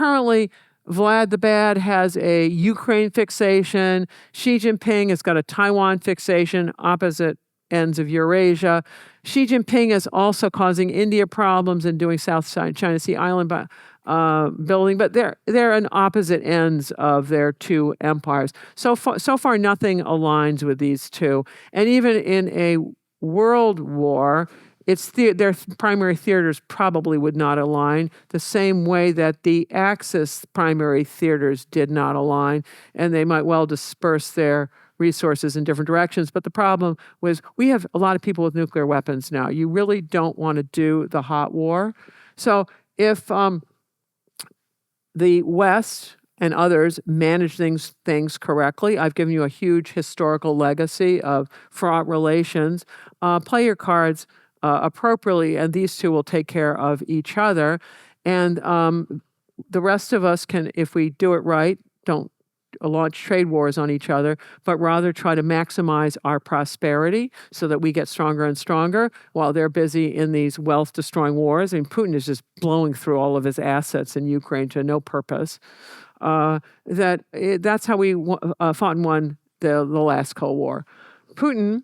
currently, Vlad the Bad has a Ukraine fixation. Xi Jinping has got a Taiwan fixation, opposite ends of Eurasia. Xi Jinping is also causing India problems and doing South China Sea Island building, but they're on opposite ends of their two empires. So far, nothing aligns with these two. And even in a world war, their primary theaters probably would not align the same way that the Axis primary theaters did not align, and they might well disperse their resources in different directions. But the problem was we have a lot of people with nuclear weapons now. You really don't want to do the hot war. So if the West and others manage things correctly, I've given you a huge historical legacy of fraught relations. Play your cards appropriately, and these two will take care of each other. And the rest of us can, if we do it right, don't launch trade wars on each other, but rather try to maximize our prosperity so that we get stronger and stronger while they're busy in these wealth-destroying wars. And Putin is just blowing through all of his assets in Ukraine to no purpose. That's how we fought and won the last Cold War. Putin,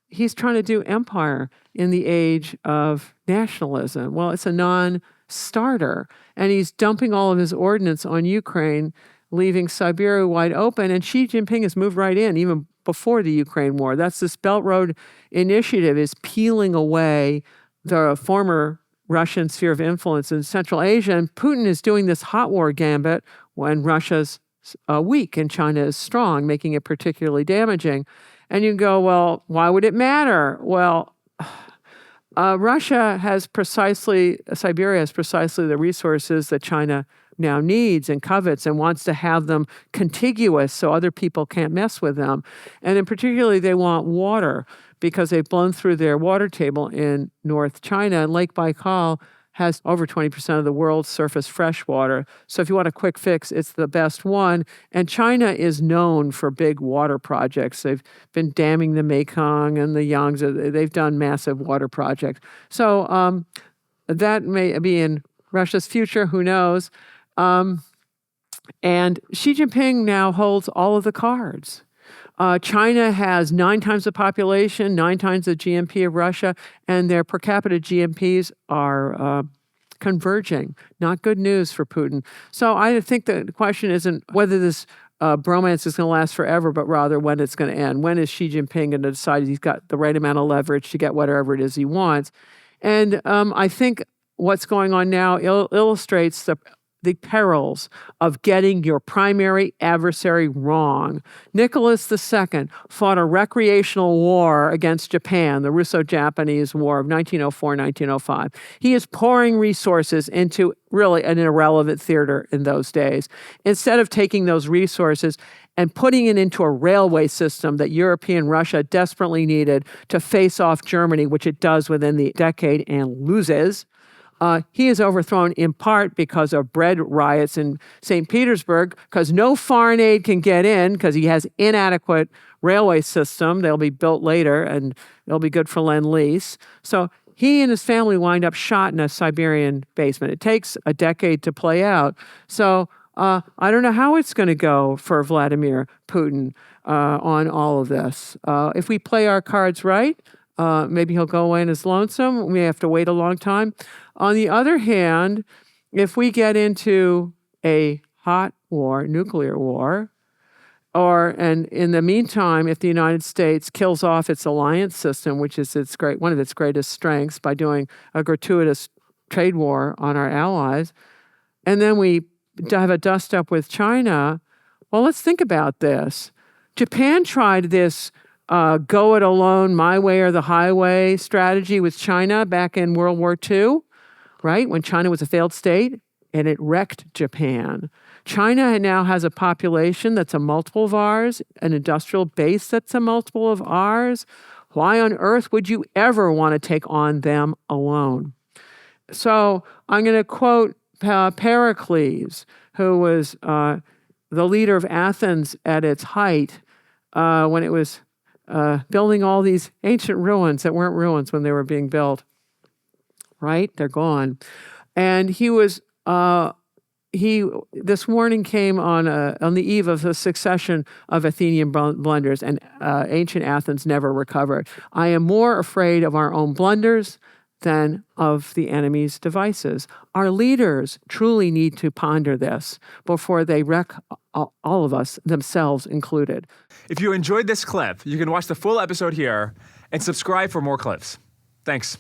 he's trying to do empire in the age of nationalism. Well, it's a non-starter, and he's dumping all of his ordnance on Ukraine, leaving Siberia wide open, and Xi Jinping has moved right in, even before the Ukraine war. That's this Belt Road Initiative is peeling away the former Russian sphere of influence in Central Asia, and Putin is doing this hot war gambit when Russia's weak and China is strong, making it particularly damaging. And you go, well, why would it matter? Well, Siberia has precisely the resources that China now needs and covets and wants to have them contiguous so other people can't mess with them. And in particularly, they want water because they've blown through their water table in North China. And Lake Baikal has over 20% of the world's surface fresh water. So if you want a quick fix, it's the best one. And China is known for big water projects. They've been damming the Mekong and the Yangtze. They've done massive water projects. So that may be in Russia's future, who knows? And Xi Jinping now holds all of the cards. China has 9 times the population, 9 times the GNP of Russia, and their per capita GNPs are converging. Not good news for Putin. So I think the question isn't whether this bromance is going to last forever, but rather when it's going to end. When is Xi Jinping going to decide he's got the right amount of leverage to get whatever it is he wants? And I think what's going on now illustrates the perils of getting your primary adversary wrong. Nicholas II fought a recreational war against Japan, the Russo-Japanese War of 1904-1905. He is pouring resources into really an irrelevant theater in those days. Instead of taking those resources and putting it into a railway system that European Russia desperately needed to face off Germany, which it does within the decade and loses, he is overthrown in part because of bread riots in St. Petersburg, because no foreign aid can get in because he has inadequate railway system. They'll be built later, and they'll be good for Lend-Lease. So he and his family wind up shot in a Siberian basement. It takes a decade to play out. So I don't know how it's going to go for Vladimir Putin on all of this. If we play our cards right, maybe he'll go away and is lonesome. We have to wait a long time. On the other hand, if we get into a hot war, nuclear war, and in the meantime, if the United States kills off its alliance system, which is one of its greatest strengths, by doing a gratuitous trade war on our allies, and then we have a dust up with China, well, let's think about this. Japan tried this go it alone, my way or the highway strategy with China back in World War II, right? When China was a failed state, and it wrecked Japan. China now has a population that's a multiple of ours, an industrial base that's a multiple of ours. Why on earth would you ever want to take on them alone? So I'm going to quote Pericles, who was the leader of Athens at its height when it was building all these ancient ruins that weren't ruins when they were being built. Right? They're gone. And he this warning came on the eve of a succession of Athenian blunders, and ancient Athens never recovered. I am more afraid of our own blunders than of the enemy's devices. Our leaders truly need to ponder this before they wreck all of us, themselves included. If you enjoyed this clip, you can watch the full episode here and subscribe for more clips. Thanks.